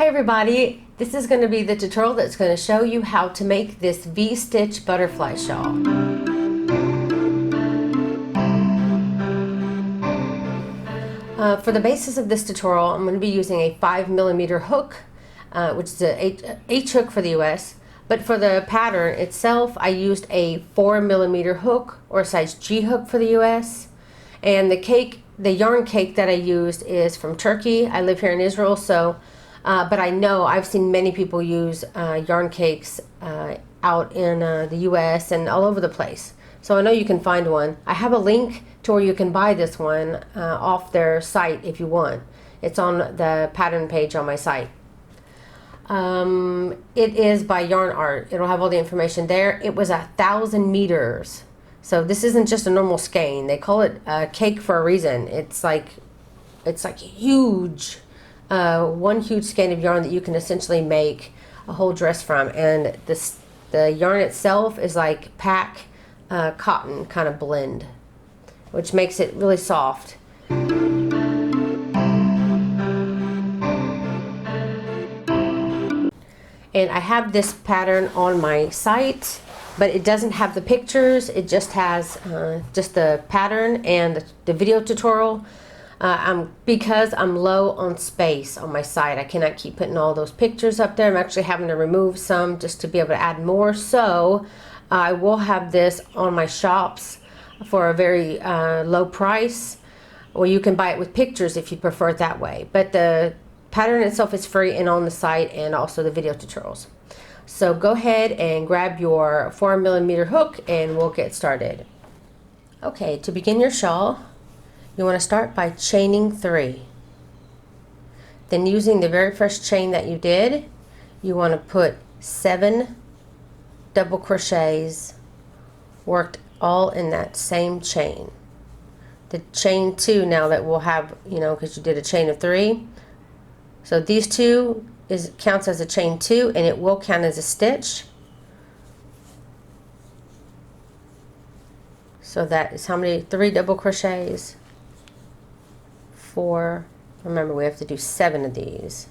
Hi everybody, this is going to be the tutorial that's going to show you how to make this V-stitch butterfly shawl. For the basis of this tutorial, I'm going to be using a 5mm hook, which is a H hook for the US, but for the pattern itself I used a 4mm hook or a size G hook for the US, and the yarn cake that I used is from Turkey. I live here in Israel, so but I know I've seen many people use yarn cakes out in the US and all over the place. So I know you can find one. I have a link to where you can buy this one off their site if you want. It's on the pattern page on my site. It is by Yarn Art. It'll have all the information there. It was 1,000 meters. So this isn't just a normal skein. They call it a cake for a reason. It's like huge. One huge skein of yarn that you can essentially make a whole dress from, and the yarn itself is like pack cotton kind of blend, which makes it really soft. And I have this pattern on my site, but it doesn't have the pictures. It just has just the pattern and the video tutorial. Because I'm low on space on my site, I cannot keep putting all those pictures up there. I'm actually having to remove some just to be able to add more. So I will have this on my shops for a very low price, or you can buy it with pictures if you prefer it that way. But the pattern itself is free and on the site, and also the video tutorials. So go ahead and grab your 4mm hook and we'll get started. Okay, to begin your shawl, you want to start by chaining 3. Then using the very first chain that you did, you want to put 7 double crochets worked all in that same chain. The chain 2 now that we'll have, because you did a chain of 3. So these 2 counts as a chain 2, and it will count as a stitch. So that is how many? 3 double crochets. 4, remember we have to do 7 of these,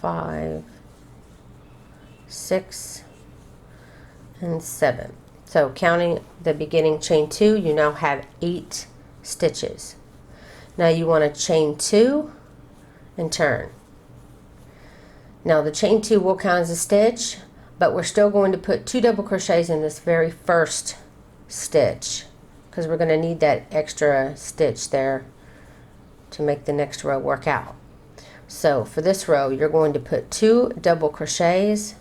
5, 6, and 7. So counting the beginning chain 2, you now have 8 stitches. Now you want to chain 2 and turn. Now the chain 2 will count as a stitch, but we're still going to put 2 double crochets in this very first stitch, because we're going to need that extra stitch there to make the next row work out. So for this row, you're going to put 2 double crochets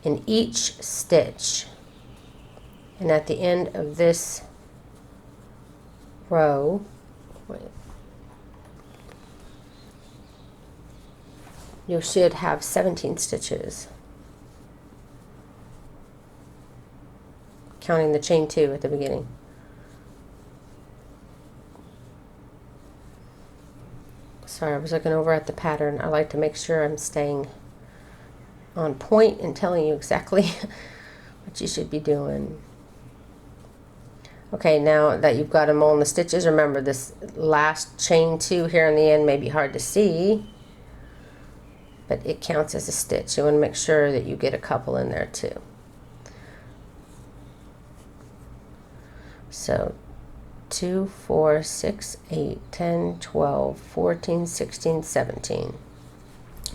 in each stitch, and at the end of this row, you should have 17 stitches, counting the chain 2 at the beginning. Sorry, I was looking over at the pattern. I like to make sure I'm staying on point and telling you exactly what you should be doing. Okay, now that you've got them all in the stitches, remember this last chain 2 here in the end may be hard to see, but it counts as a stitch. You want to make sure that you get a couple in there too. So 2, 4, 6, 8, 10, 12, 14, 16, 17.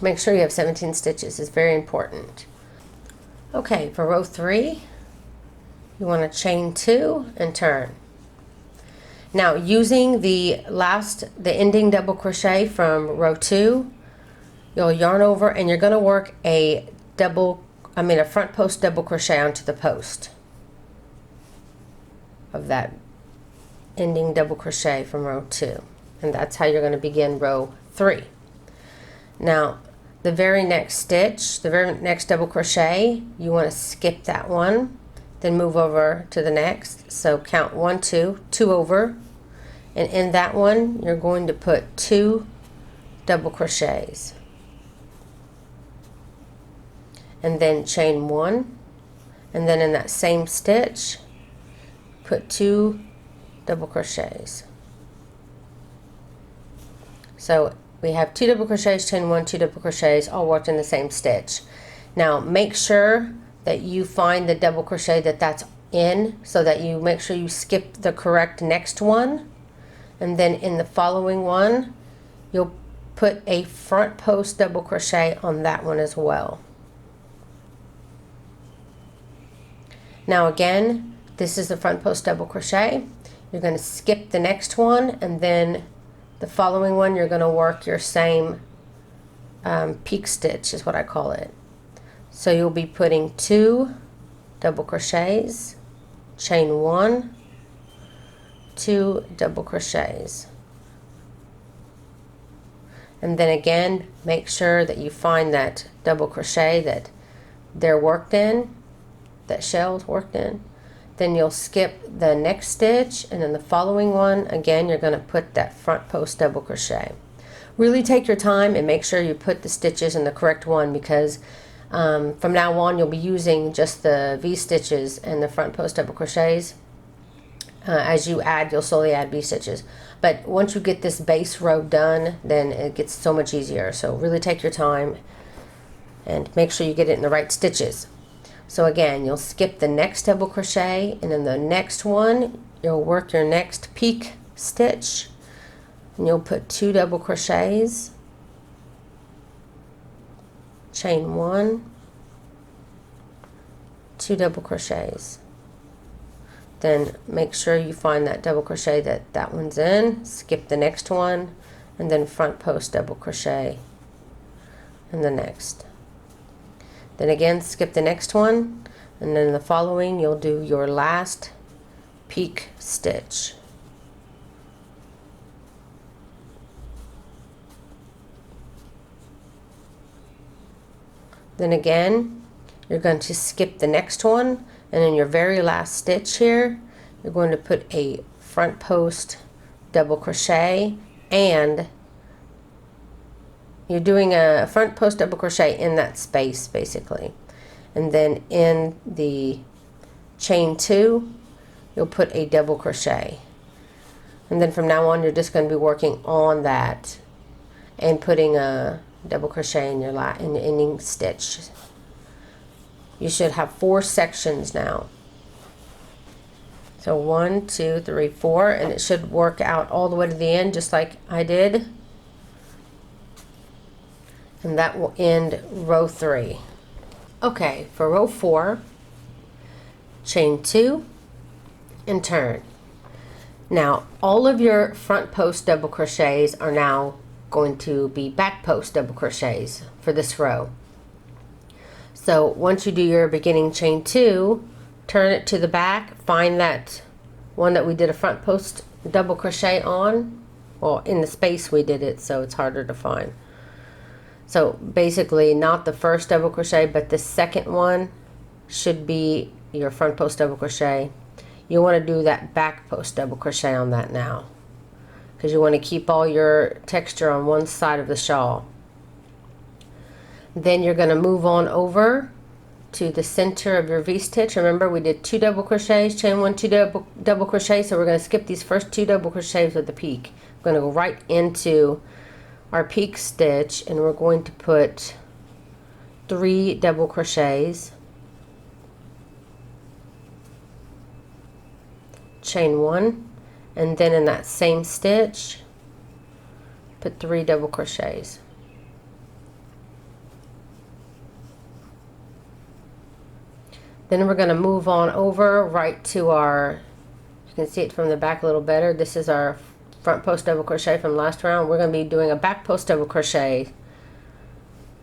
Make sure you have 17 stitches. It's very important. Okay, for row 3, you want to chain 2 and turn. Now using the ending double crochet from row 2, you'll yarn over and you're going to work a front post double crochet onto the post of that ending double crochet from row 2, and that's how you're going to begin row 3. Now the very next stitch, the very next double crochet, you want to skip that one, then move over to the next. So count 1, 2 over, and in that one you're going to put 2 double crochets, and then chain 1, and then in that same stitch put 2 double crochets. So we have 2 double crochets, chain 1, 2 double crochets, all worked in the same stitch. Now make sure that you find the double crochet that's in, so that you make sure you skip the correct next one, and then in the following one you'll put a front post double crochet on that one as well. Now again, this is the front post double crochet. You're going to skip the next one, and then the following one you're going to work your same peak stitch is what I call it. So you'll be putting 2 double crochets, chain 1, 2 double crochets, and then again make sure that you find that double crochet that they're worked in, that shell's worked in. Then you'll skip the next stitch, and then the following one again you're going to put that front post double crochet. Really take your time and make sure you put the stitches in the correct one, because from now on you'll be using just the V stitches and the front post double crochets. As you add, you'll slowly add V stitches, but once you get this base row done, then it gets so much easier. So really take your time and make sure you get it in the right stitches. So again, you'll skip the next double crochet, and then the next one you'll work your next peak stitch, and you'll put 2 double crochets, chain 1, 2 double crochets. Then make sure you find that double crochet that one's in, skip the next one, and then front post double crochet in the next. Then again skip the next one, and then the following you'll do your last peak stitch. Then again you're going to skip the next one, and in your very last stitch here you're going to put a front post double crochet, and you're doing a front post double crochet in that space basically, and then in the chain 2 you'll put a double crochet, and then from now on you're just going to be working on that and putting a double crochet in your ending stitch. You should have 4 sections now. So 1, 2, 3, 4, and it should work out all the way to the end just like I did. And that will end row 3. Okay, for row 4, chain 2 and turn. Now all of your front post double crochets are now going to be back post double crochets for this row. So once you do your beginning chain 2, turn it to the back, find that one that we did a front post double crochet on. Well, in the space we did it, so it's harder to find. So basically not the first double crochet, but the second one should be your front post double crochet. You want to do that back post double crochet on that now, because you want to keep all your texture on one side of the shawl. Then you're going to move on over to the center of your V-stitch. Remember we did 2 double crochets, chain 1, 2 double crochets, so we're going to skip these first 2 double crochets with the peak. We're going to go right into our peak stitch, and we're going to put 3 double crochets, chain 1, and then in that same stitch put 3 double crochets. Then we're going to move on over right to our, you can see it from the back a little better, this is our front post double crochet from last round. We're going to be doing a back post double crochet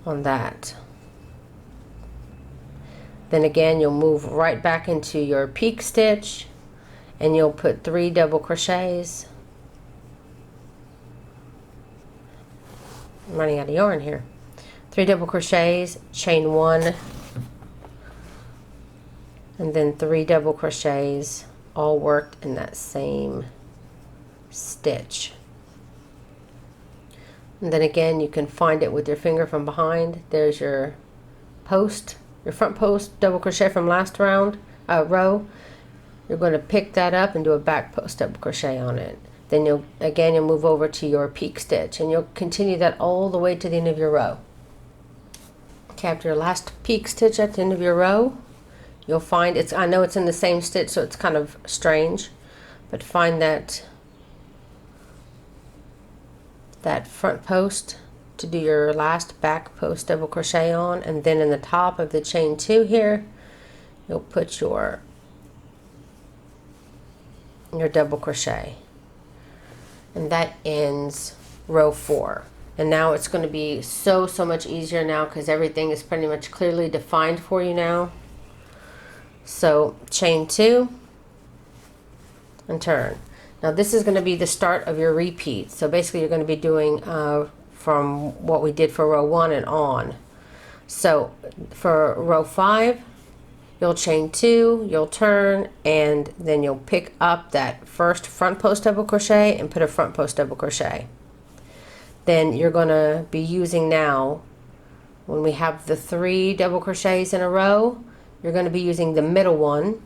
on that. Then again you'll move right back into your peak stitch, and you'll put 3 double crochets. I'm running out of yarn here. 3 double crochets, chain 1, and then 3 double crochets, all worked in that same stitch. And then again you can find it with your finger from behind. There's your post, your front post double crochet from last round row. You're going to pick that up and do a back post double crochet on it. Then you'll move over to your peak stitch, and you'll continue that all the way to the end of your row. Okay, after your last peak stitch at the end of your row, you'll find I know it's in the same stitch, so it's kind of strange, but find that front post to do your last back post double crochet on, and then in the top of the chain 2 here, you'll put your double crochet. And that ends row 4. And now it's going to be so much easier now, because everything is pretty much clearly defined for you now. So chain 2 and turn. Now this is going to be the start of your repeat. So basically you're going to be doing from what we did for row 1 and on. So for row 5, you'll chain 2, you'll turn, and then you'll pick up that first front post double crochet and put a front post double crochet. Then you're going to be using now, when we have the 3 double crochets in a row, you're going to be using the middle one,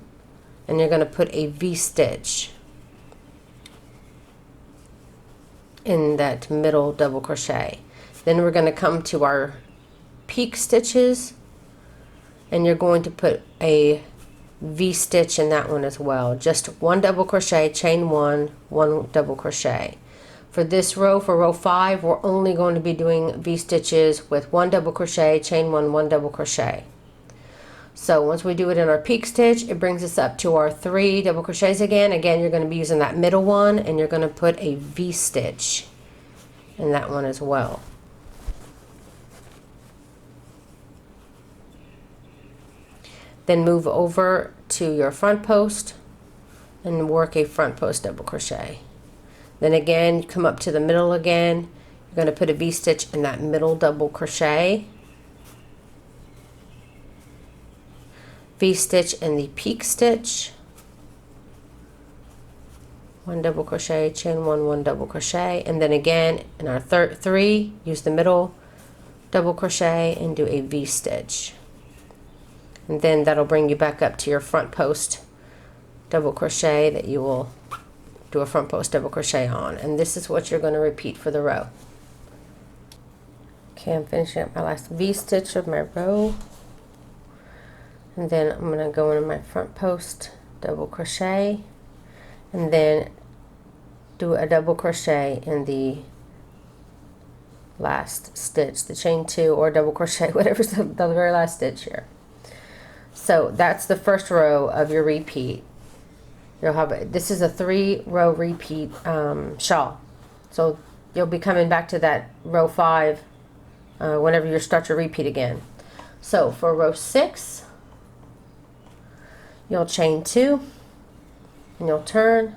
and you're going to put a V-stitch in that middle double crochet. Then we're going to come to our peak stitches, and you're going to put a V-stitch in that one as well. Just 1 double crochet, chain 1, 1 double crochet. For this row, for row 5, we're only going to be doing V-stitches with 1 double crochet, chain 1, 1 double crochet. So once we do it in our peak stitch, it brings us up to our 3 double crochets again. Again, you're going to be using that middle one, and you're going to put a V-stitch in that one as well. Then move over to your front post and work a front post double crochet. Then again, come up to the middle again. You're going to put a V-stitch in that middle double crochet. V-stitch in the peak stitch. 1 double crochet, chain 1, 1 double crochet, and then again in our 3, use the middle double crochet and do a V-stitch. And then that'll bring you back up to your front post double crochet that you will do a front post double crochet on. And this is what you're going to repeat for the row. Okay, I'm finishing up my last V-stitch of my row. And then I'm going to go into my front post double crochet, and then do a double crochet in the last stitch, the chain 2 or double crochet, whatever's the very last stitch here. So that's the first row of your repeat. You'll have this is a 3-row repeat shawl. So you'll be coming back to that row 5 whenever you start your repeat again. So for row 6, you'll chain 2 and you'll turn,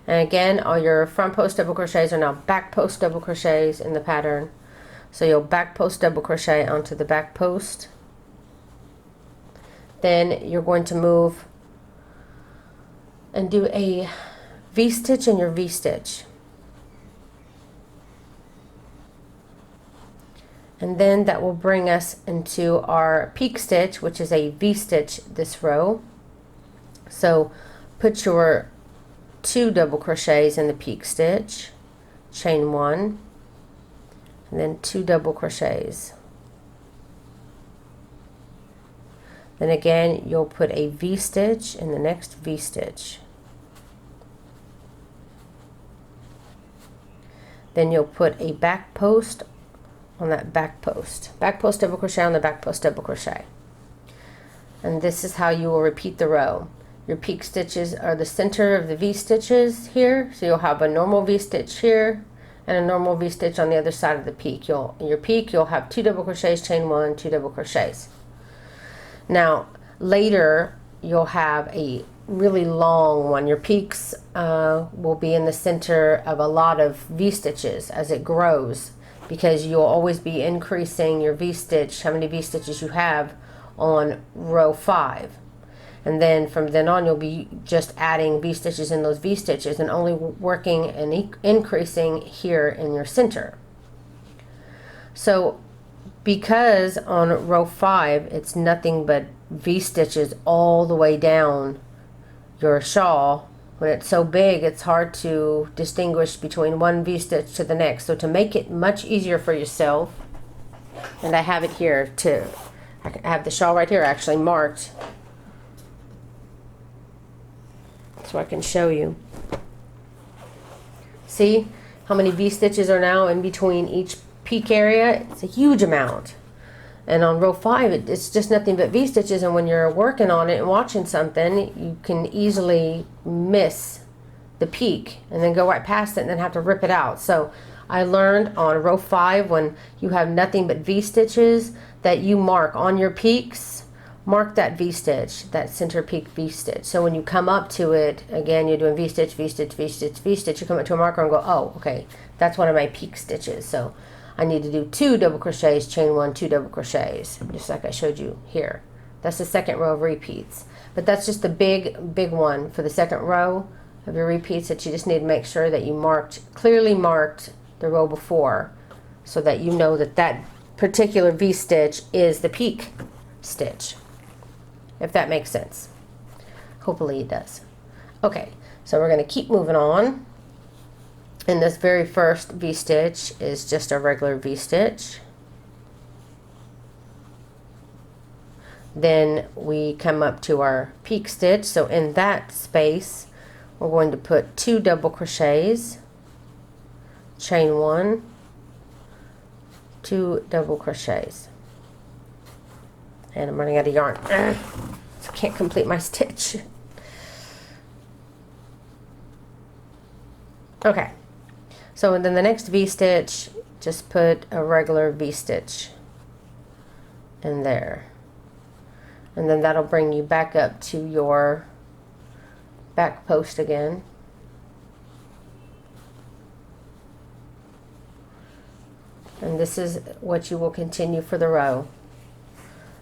and again all your front post double crochets are now back post double crochets in the pattern. So you'll back post double crochet onto the back post. Then you're going to move and do a V-stitch in your V-stitch. And then that will bring us into our peak stitch, which is a V-stitch this row. So put your 2 double crochets in the peak stitch, chain 1, and then 2 double crochets. Then again, you'll put a V-stitch in the next V-stitch. Then you'll put a back post on that back post double crochet on the back post double crochet. And this is how you will repeat the row. Your peak stitches are the center of the V-stitches here, so you'll have a normal V-stitch here and a normal V-stitch on the other side of the peak. In your peak, you'll have 2 double crochets, chain 1, 2 double crochets. Now later you'll have a really long one. Your peaks will be in the center of a lot of V-stitches as it grows, because you'll always be increasing your V-stitch, how many V-stitches you have on row 5. And then from then on you'll be just adding V-stitches in those V-stitches and only working and increasing here in your center. So because on row 5 it's nothing but V-stitches all the way down your shawl, When it's so big, it's hard to distinguish between one V-stitch to the next. So to make it much easier for yourself, and I have it here too. I have the shawl right here actually marked, so I can show you. See how many V-stitches are now in between each peak area? It's a huge amount. And on row 5, it's just nothing but V-stitches, and when you're working on it and watching something, you can easily miss the peak and then go right past it and then have to rip it out. So I learned on row 5, when you have nothing but V-stitches, that you mark on your peaks, mark that V-stitch, that center peak V-stitch. So when you come up to it, again, you're doing V-stitch, V-stitch, V-stitch, V-stitch, you come up to a marker and go, oh, okay, that's one of my peak stitches. So I need to do 2 double crochets, chain 1, 2 double crochets, just like I showed you here. That's the second row of repeats. But that's just the big one for the second row of your repeats, that you just need to make sure that you clearly marked the row before, so that you know that that particular V-stitch is the peak stitch, if that makes sense. Hopefully it does. Okay, so we're going to keep moving on. And this very first V-stitch is just a regular V-stitch. Then we come up to our peak stitch. So in that space, we're going to put 2 double crochets, chain 1, 2 double crochets. And I'm running out of yarn, so I can't complete my stitch. Okay. So then the next V-stitch, just put a regular V-stitch in there. And then that'll bring you back up to your back post again. And this is what you will continue for the row.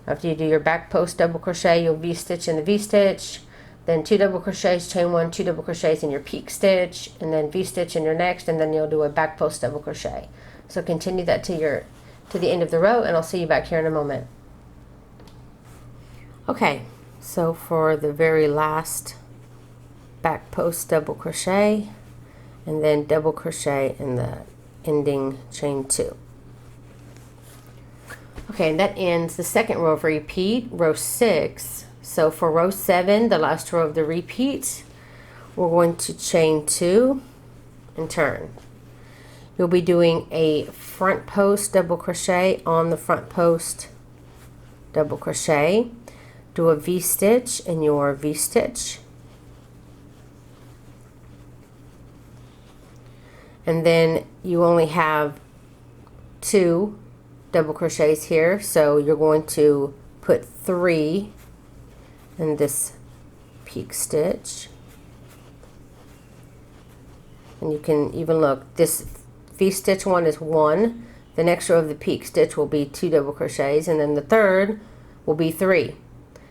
After you do your back post double crochet, you'll V-stitch in the V-stitch, then 2 double crochets, chain 1, 2 double crochets in your peak stitch, and then V-stitch in your next, and then you'll do a back post double crochet. So continue that to the end of the row, and I'll see you back here in a moment. Okay, so for the very last back post double crochet, and then double crochet in the ending chain 2. Okay, and that ends the second row of repeat, row 6. So for row 7, the last row of the repeat, we're going to chain 2 and turn. You'll be doing a front post double crochet on the front post double crochet. Do a V-stitch in your V-stitch. And then you only have 2 double crochets here, so you're going to put 3 in this peak stitch. And you can even look, this V-stitch one is 1, the next row of the peak stitch will be 2 double crochets, and then the third will be 3.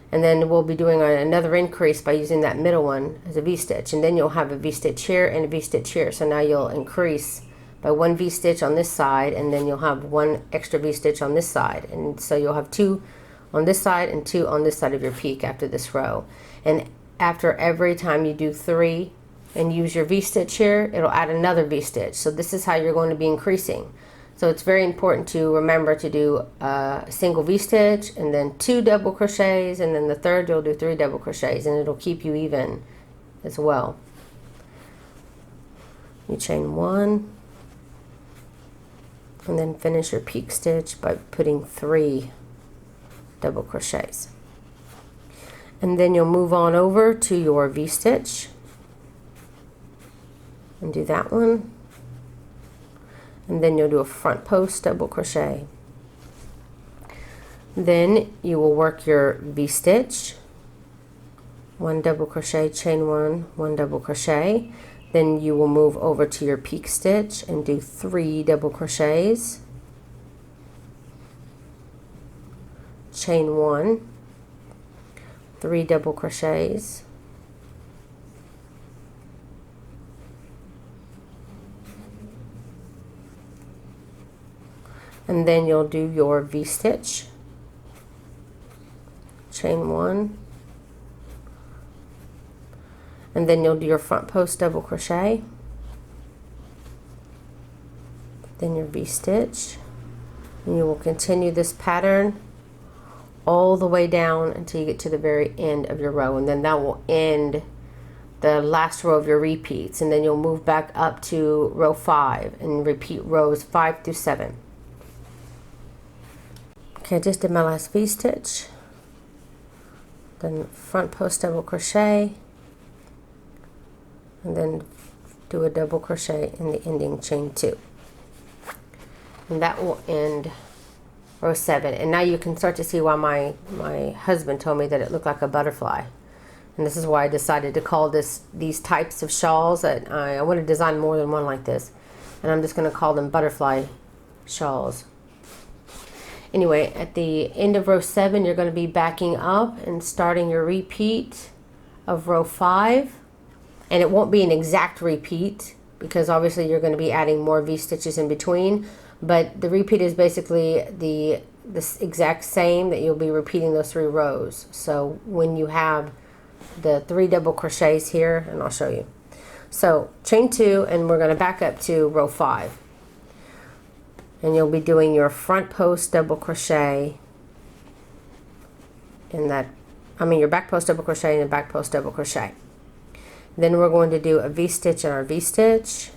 And then we'll be doing another increase by using that middle one as a V-stitch, and then you'll have a V-stitch here and a V-stitch here. So now you'll increase by 1 V-stitch on this side, and then you'll have 1 extra V-stitch on this side, and so you'll have 2 on this side and 2 on this side of your peak after this row. And after every time you do 3 and use your V-stitch here, it'll add another V-stitch. So this is how you're going to be increasing. So it's very important to remember to do a single V-stitch and then 2 double crochets, and then the third you'll do 3 double crochets, and it'll keep you even as well. You chain 1 and then finish your peak stitch by putting 3 double crochets. And then you'll move on over to your V-stitch and do that one, and then you'll do a front post double crochet. Then you will work your V-stitch, 1 double crochet, chain 1, 1 double crochet. Then you will move over to your peak stitch and do 3 double crochets, chain 1, 3 double crochets, and then you'll do your V-stitch, chain 1, and then you'll do your front post double crochet, then your V-stitch, and you will continue this pattern all the way down until you get to the very end of your row, and then that will end the last row of your repeats, and then you'll move back up to row 5 and repeat rows 5 through 7. Okay, I just did my last V-stitch, then front post double crochet, and then do a double crochet in the ending chain 2, and that will end row 7. And now you can start to see why my husband told me that it looked like a butterfly, and this is why I decided to call these types of shawls, that I want to design more than one like this, and I'm just going to call them butterfly shawls. Anyway, at the end of row 7, you're going to be backing up and starting your repeat of row 5. And it won't be an exact repeat because obviously you're going to be adding more V-stitches in between. But the repeat is basically the exact same, that you'll be repeating those 3 rows. So when you have the 3 double crochets here, and I'll show you. So chain 2, and we're going to back up to row 5. And you'll be doing your front post double crochet in that, your back post double crochet and the back post double crochet. Then we're going to do a V-stitch in our V-stitch,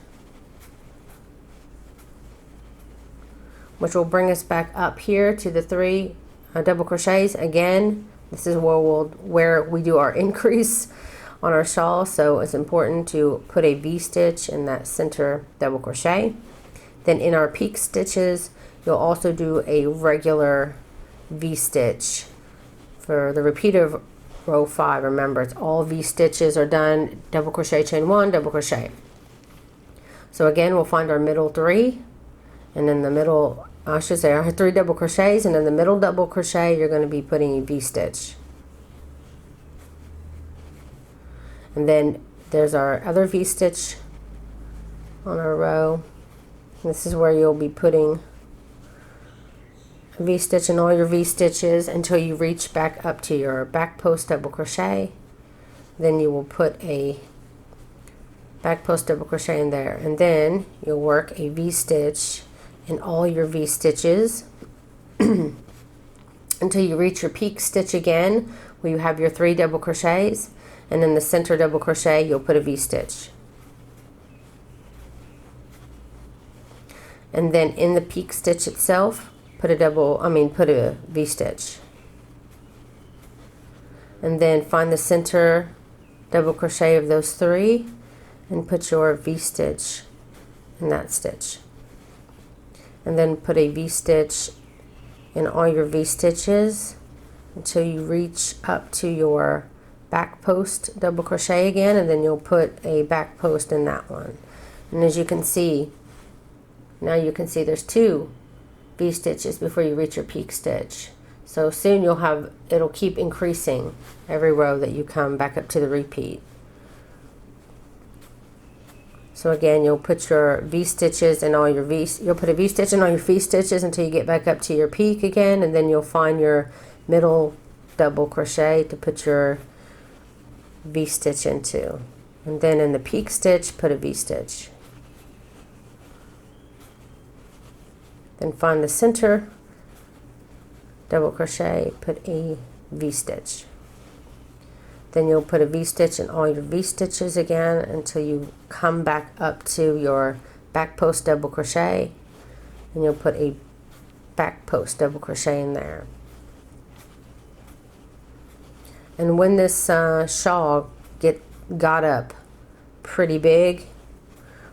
which will bring us back up here to the 3 double crochets. Again, this is where we do our increase on our shawl, so it's important to put a V-stitch in that center double crochet. Then in our peak stitches, you'll also do a regular V-stitch for the repeat of row 5. Remember, it's all V-stitches are done, double crochet, chain 1, double crochet. So again, we'll find our middle 3, and then the middle, I should say, our 3 double crochets, and then the middle double crochet, you're going to be putting a V-stitch. And then there's our other V-stitch on our row. This is where you'll be putting a V-stitch in all your V-stitches until you reach back up to your back post double crochet. Then you will put a back post double crochet in there, and then you'll work a V-stitch in all your V-stitches until you reach your peak stitch again, where you have your 3 double crochets, and in the center double crochet you'll put a V-stitch. And then in the peak stitch itself, put a V-stitch. And then find the center double crochet of those 3 and put your V-stitch in that stitch. And then put a V-stitch in all your V-stitches until you reach up to your back post double crochet again, and then you'll put a back post in that one. And as you can see, now you can see there's 2 V-stitches before you reach your peak stitch. So soon it'll keep increasing every row that you come back up to the repeat. So again, you'll put your V-stitches in all your you'll put a V-stitch in all your V-stitches until you get back up to your peak again, and then you'll find your middle double crochet to put your V-stitch into. And then in the peak stitch, put a V-stitch. Then find the center double crochet, put a V-stitch. Then you'll put a V-stitch in all your V-stitches again until you come back up to your back post double crochet, and you'll put a back post double crochet in there. And when this shawl got up pretty big,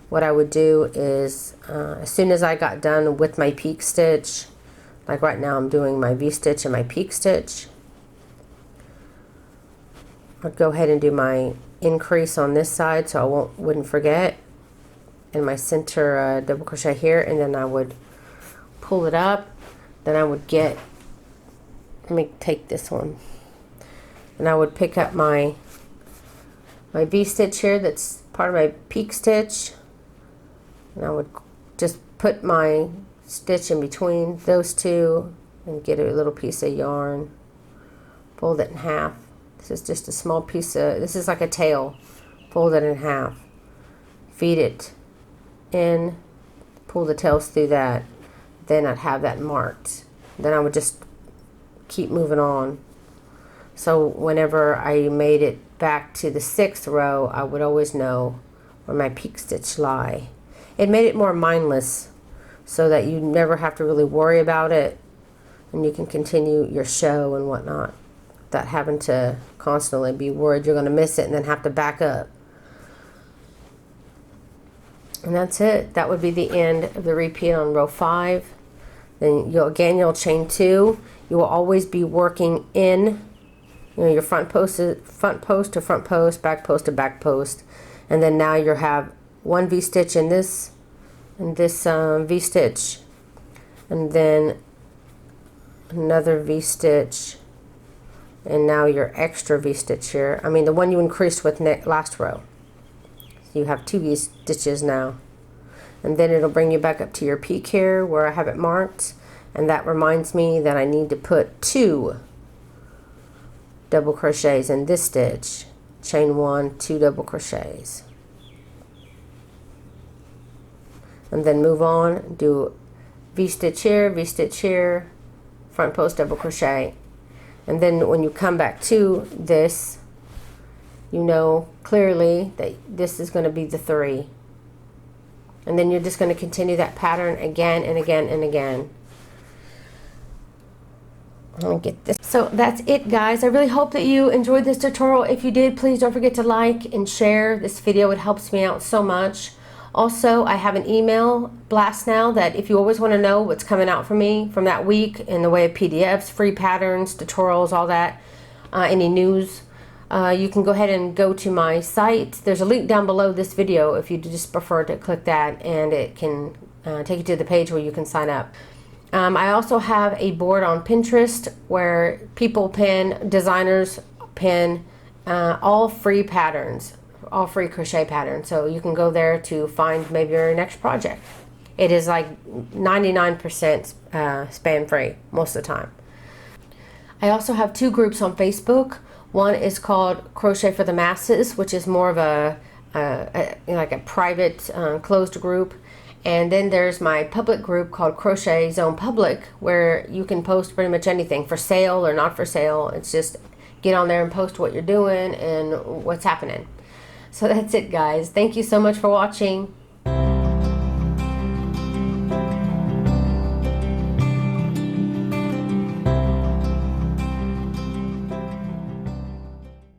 what I would do is as soon as I got done with my peak stitch, like right now I'm doing my V-stitch and my peak stitch, I'd go ahead and do my increase on this side so I wouldn't forget, and my center double crochet here, and then I would pull it up. Then I would let me take this one, and I would pick up my V-stitch here that's part of my peak stitch, and I would just put my stitch in between those 2 and get a little piece of yarn, fold it in half. This is just a small piece of, this is like a tail fold it in half, feed it in, pull the tails through that, then I'd have that marked. Then I would just keep moving on. So whenever I made it back to the 6th row, I would always know where my peak stitch lie. It made it more mindless so that you never have to really worry about it, and you can continue your show and whatnot without having to constantly be worried you're going to miss it and then have to back up. And that's it. That would be the end of the repeat on row 5. Then you'll chain 2. You will always be working in, your front post to front post, back post to back post, and then now you have one V-stitch in this V-stitch, and then another V-stitch, and now your extra V-stitch here. I mean the one you increased with last row. So you have 2 V-stitches now, and then it'll bring you back up to your peak here where I have it marked, and that reminds me that I need to put 2 double crochets in this stitch. Chain 1, 2 double crochets, and then move on, do V-stitch here, front post double crochet, and then when you come back to this, you know clearly that this is going to be the 3, and then you're just going to continue that pattern again and again and again. I'll get this. So that's it, guys. I really hope that you enjoyed this tutorial. If you did, please don't forget to like and share this video. It helps me out so much. Also, I have an email blast now that if you always want to know what's coming out for me from that week in the way of PDFs, free patterns, tutorials, all that, any news, you can go ahead and go to my site. There's a link down below this video if you just prefer to click that, and it can take you to the page where you can sign up. I also have a board on Pinterest where people pin, designers pin all free patterns, all free crochet patterns. So you can go there to find maybe your next project. It is like 99% spam free most of the time. I also have 2 groups on Facebook. One is called Crochet for the Masses, which is more of like a private closed group. And then there's my public group called Crochet Zone Public, where you can post pretty much anything, for sale or not for sale. It's just get on there and post what you're doing and what's happening. So that's it, guys. Thank you so much for watching.